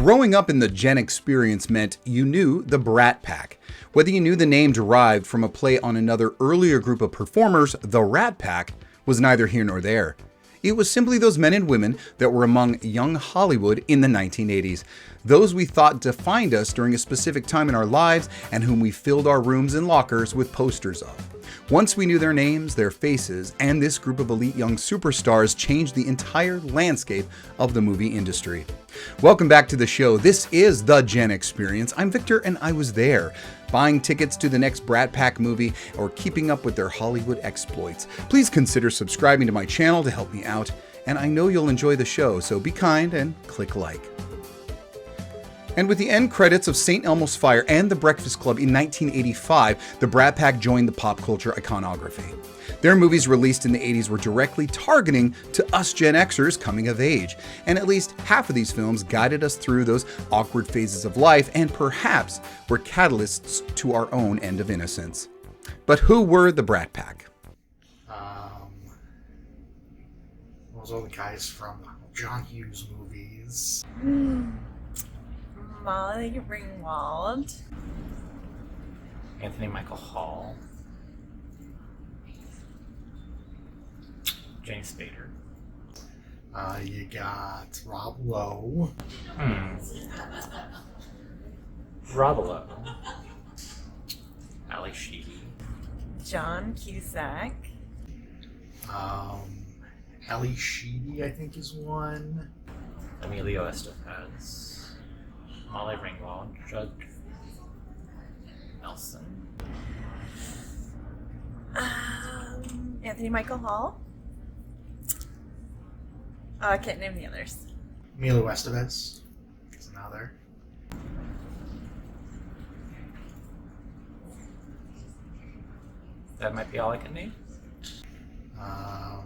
Growing up in the Gen experience meant you knew the Brat Pack. Whether you knew the name derived from a play on another earlier group of performers, the Rat Pack, was neither here nor there. It was simply those men and women that were among young Hollywood in the 1980s. Those we thought defined us during a specific time in our lives and whom we filled our rooms and lockers with posters of. Once we knew their names, their faces, and this group of elite young superstars changed the entire landscape of the movie industry. Welcome back to the show. This is The Gen Experience. I'm Victor and I was there, buying tickets to the next Brat Pack movie or keeping up with their Hollywood exploits. Please consider subscribing to my channel to help me out, and I know you'll enjoy the show, so be kind and click like. And with the end credits of St. Elmo's Fire and The Breakfast Club in 1985, the Brat Pack joined the pop culture iconography. Their movies released in the 80s were directly targeting to us Gen Xers coming of age, and at least half of these films guided us through those awkward phases of life and perhaps were catalysts to our own end of innocence. But who were the Brat Pack? Those are the guys from John Hughes movies. Molly Ringwald, Anthony Michael Hall, James Spader. You got Rob Lowe. Rob Lowe. Ali Sheedy. John Cusack, Ali Sheedy, I think, is one. Emilio Estevez. Molly Ringwald. Judd Nelson. Anthony Michael Hall. I can't name the others. Emilio Estevez is another. That might be all I can name. I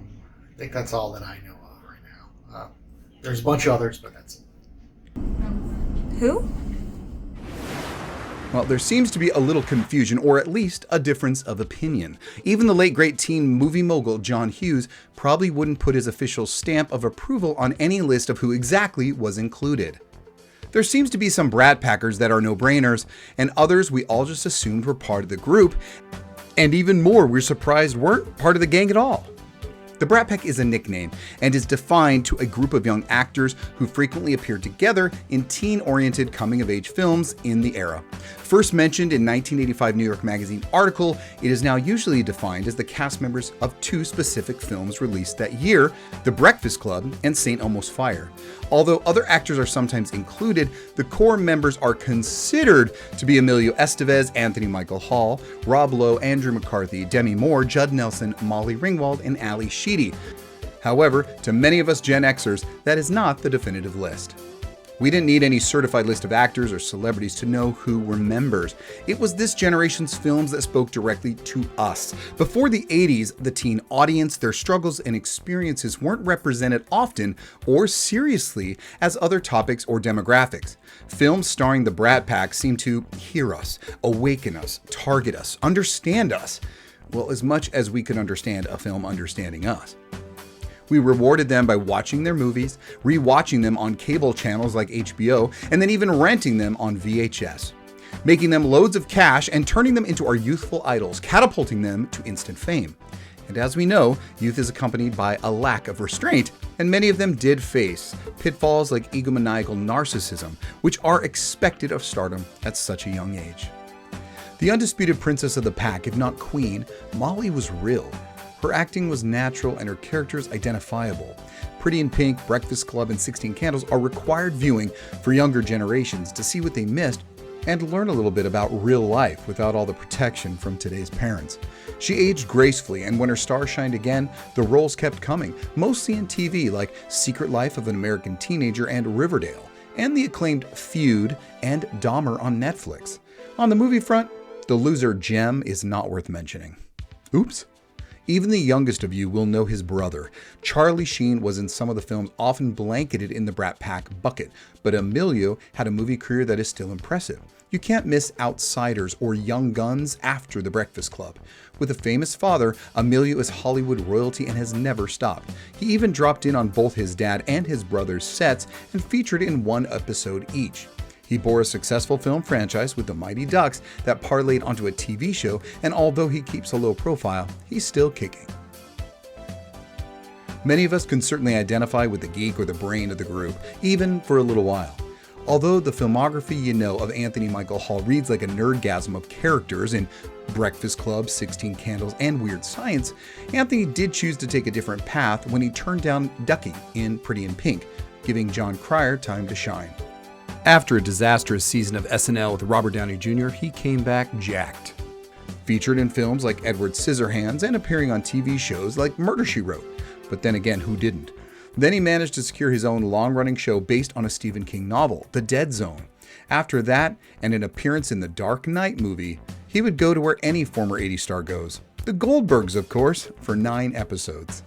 think that's all that I know of right now. There's a bunch of others, but that's it. Who? Well, there seems to be a little confusion, or at least a difference of opinion. Even the late great teen movie mogul John Hughes probably wouldn't put his official stamp of approval on any list of who exactly was included. There seems to be some Brat Packers that are no-brainers, and others we all just assumed were part of the group, and even more we're surprised weren't part of the gang at all. The Brat Pack is a nickname and is defined to a group of young actors who frequently appeared together in teen-oriented coming-of-age films in the era. First mentioned in 1985 New York Magazine article, it is now usually defined as the cast members of two specific films released that year, The Breakfast Club and St. Elmo's Fire. Although other actors are sometimes included, the core members are considered to be Emilio Estevez, Anthony Michael Hall, Rob Lowe, Andrew McCarthy, Demi Moore, Judd Nelson, Molly Ringwald, and Ali Sheedy. However, to many of us Gen Xers, that is not the definitive list. We didn't need any certified list of actors or celebrities to know who were members. It was this generation's films that spoke directly to us. Before the 80s, the teen audience, their struggles and experiences weren't represented often or seriously as other topics or demographics. Films starring the Brat Pack seemed to hear us, awaken us, target us, understand us. Well, as much as we could understand a film understanding us. We rewarded them by watching their movies, rewatching them on cable channels like HBO, and then even renting them on VHS, making them loads of cash and turning them into our youthful idols, catapulting them to instant fame. And as we know, youth is accompanied by a lack of restraint, and many of them did face pitfalls like egomaniacal narcissism, which are expected of stardom at such a young age. The undisputed princess of the pack, if not queen, Molly was real. Her acting was natural and her characters identifiable. Pretty in Pink, Breakfast Club, and 16 Candles are required viewing for younger generations to see what they missed and learn a little bit about real life without all the protection from today's parents. She aged gracefully, and when her star shined again, the roles kept coming, mostly in TV like Secret Life of an American Teenager and Riverdale, and the acclaimed Feud and Dahmer on Netflix. On the movie front, the loser Jem is not worth mentioning. Oops. Even the youngest of you will know his brother. Charlie Sheen was in some of the films often blanketed in the Brat Pack bucket, but Emilio had a movie career that is still impressive. You can't miss Outsiders or Young Guns after The Breakfast Club. With a famous father, Emilio is Hollywood royalty and has never stopped. He even dropped in on both his dad and his brother's sets and featured in one episode each. He bore a successful film franchise with the Mighty Ducks that parlayed onto a TV show, and although he keeps a low profile, he's still kicking. Many of us can certainly identify with the geek or the brain of the group, even for a little while. Although the filmography you know of Anthony Michael Hall reads like a nerdgasm of characters in Breakfast Club, 16 Candles, and Weird Science, Anthony did choose to take a different path when he turned down Ducky in Pretty in Pink, giving John Cryer time to shine. After a disastrous season of SNL with Robert Downey Jr., he came back jacked. Featured in films like Edward Scissorhands and appearing on TV shows like Murder, She Wrote. But then again, who didn't? Then he managed to secure his own long-running show based on a Stephen King novel, The Dead Zone. After that, and an appearance in the Dark Knight movie, he would go to where any former 80 star goes. The Goldbergs, of course, for 9 episodes.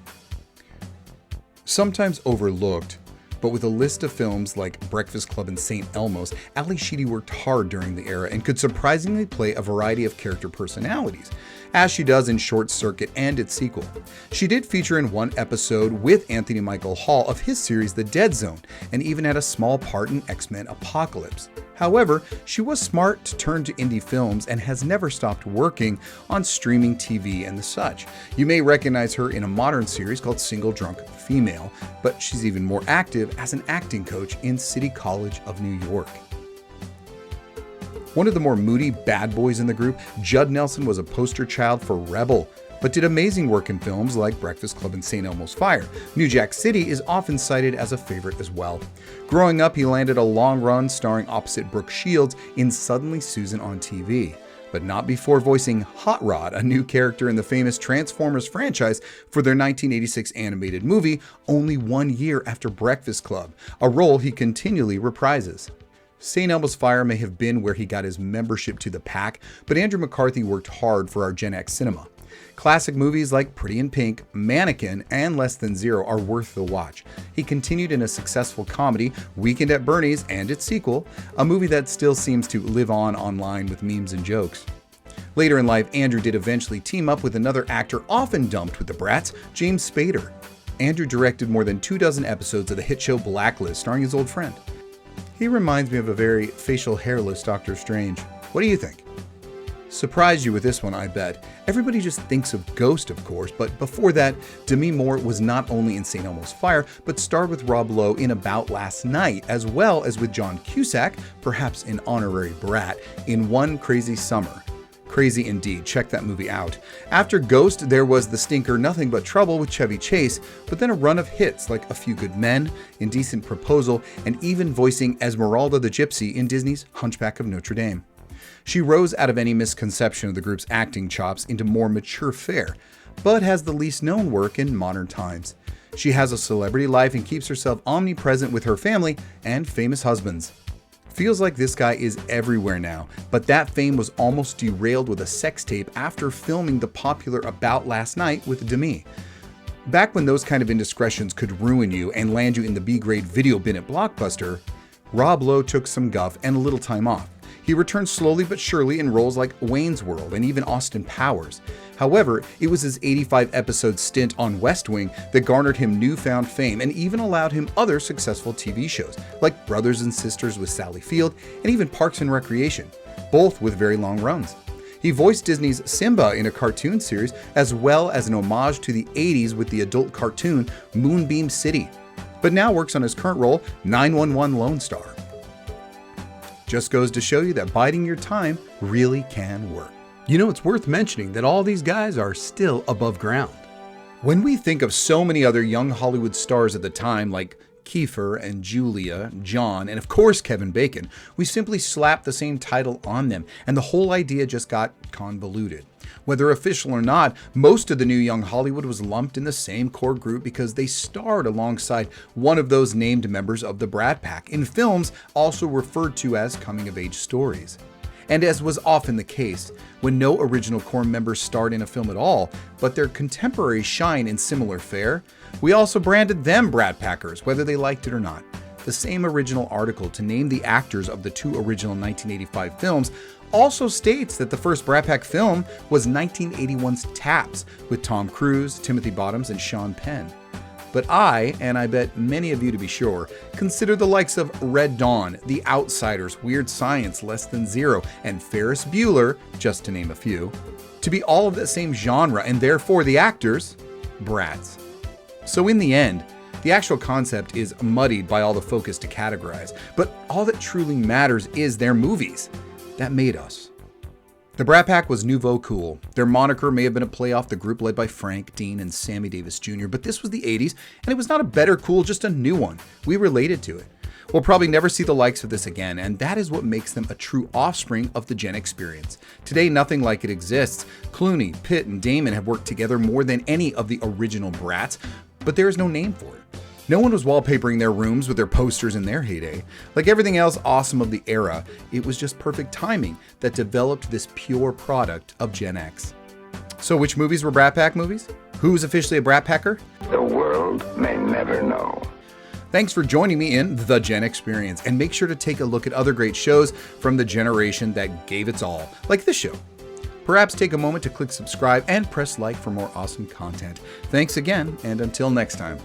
Sometimes overlooked, but with a list of films like Breakfast Club and St. Elmo's, Ali Sheedy worked hard during the era and could surprisingly play a variety of character personalities, as she does in Short Circuit and its sequel. She did feature in one episode with Anthony Michael Hall of his series The Dead Zone, and even had a small part in X-Men Apocalypse. However, she was smart to turn to indie films and has never stopped working on streaming TV and the such. You may recognize her in a modern series called Single Drunk Female, but she's even more active as an acting coach in City College of New York. One of the more moody bad boys in the group, Judd Nelson was a poster child for Rebel, but did amazing work in films like Breakfast Club and St. Elmo's Fire. New Jack City is often cited as a favorite as well. Growing up, he landed a long run starring opposite Brooke Shields in Suddenly Susan on TV, but not before voicing Hot Rod, a new character in the famous Transformers franchise, for their 1986 animated movie, only 1 year after Breakfast Club, a role he continually reprises. St. Elmo's Fire may have been where he got his membership to the pack, but Andrew McCarthy worked hard for our Gen X cinema. Classic movies like Pretty in Pink, Mannequin, and Less Than Zero are worth the watch. He continued in a successful comedy, Weekend at Bernie's, and its sequel, a movie that still seems to live on online with memes and jokes. Later in life, Andrew did eventually team up with another actor often dumped with the Brats, James Spader. Andrew directed more than 24 episodes of the hit show Blacklist, starring his old friend. He reminds me of a very facial hairless Doctor Strange. What do you think? Surprised you with this one, I bet. Everybody just thinks of Ghost, of course, but before that, Demi Moore was not only in St. Elmo's Fire, but starred with Rob Lowe in About Last Night, as well as with John Cusack, perhaps an honorary brat, in One Crazy Summer. Crazy indeed, check that movie out. After Ghost, there was the stinker Nothing But Trouble with Chevy Chase, but then a run of hits like A Few Good Men, Indecent Proposal, and even voicing Esmeralda the Gypsy in Disney's Hunchback of Notre Dame. She rose out of any misconception of the group's acting chops into more mature fare, but has the least known work in modern times. She has a celebrity life and keeps herself omnipresent with her family and famous husbands. Feels like this guy is everywhere now, but that fame was almost derailed with a sex tape after filming the popular About Last Night with Demi. Back when those kind of indiscretions could ruin you and land you in the B-grade video bin at Blockbuster, Rob Lowe took some guff and a little time off. He returned slowly but surely in roles like Wayne's World and even Austin Powers. However, it was his 85-episode stint on West Wing that garnered him newfound fame and even allowed him other successful TV shows, like Brothers and Sisters with Sally Field and even Parks and Recreation, both with very long runs. He voiced Disney's Simba in a cartoon series, as well as an homage to the 80s with the adult cartoon Moonbeam City, but now works on his current role, 911 Lone Star. Just goes to show you that biding your time really can work. You know, it's worth mentioning that all these guys are still above ground. When we think of so many other young Hollywood stars at the time, like Kiefer and Julia, John, and of course Kevin Bacon, we simply slap the same title on them, and the whole idea just got convoluted. Whether official or not, most of the new young Hollywood was lumped in the same core group because they starred alongside one of those named members of the Brat Pack in films also referred to as coming-of-age stories. And as was often the case, when no original core members starred in a film at all, but their contemporaries shine in similar fare, we also branded them Brat Packers, whether they liked it or not. the same original article to name the actors of the 2 original 1985 films also states that the first Brat Pack film was 1981's Taps with Tom Cruise, Timothy Bottoms, and Sean Penn. But I, and I bet many of you to be sure, consider the likes of Red Dawn, The Outsiders, Weird Science, Less Than Zero, and Ferris Bueller, just to name a few, to be all of that same genre, and therefore the actors, brats. So in the end, the actual concept is muddied by all the focus to categorize, but all that truly matters is their movies. That made us. The Brat Pack was nouveau cool. Their moniker may have been a play off the group led by Frank, Dean, and Sammy Davis Jr., but this was the 80s, and it was not a better cool, just a new one. We related to it. We'll probably never see the likes of this again, and that is what makes them a true offspring of the Gen experience. Today, nothing like it exists. Clooney, Pitt, and Damon have worked together more than any of the original Brats, but there is no name for it. No one was wallpapering their rooms with their posters in their heyday. Like everything else awesome of the era, it was just perfect timing that developed this pure product of Gen X. So which movies were Brat Pack movies? Who's officially a Brat Packer? The world may never know. Thanks for joining me in The Gen Experience, and make sure to take a look at other great shows from the generation that gave its all, like this show. Perhaps take a moment to click subscribe and press like for more awesome content. Thanks again, and until next time.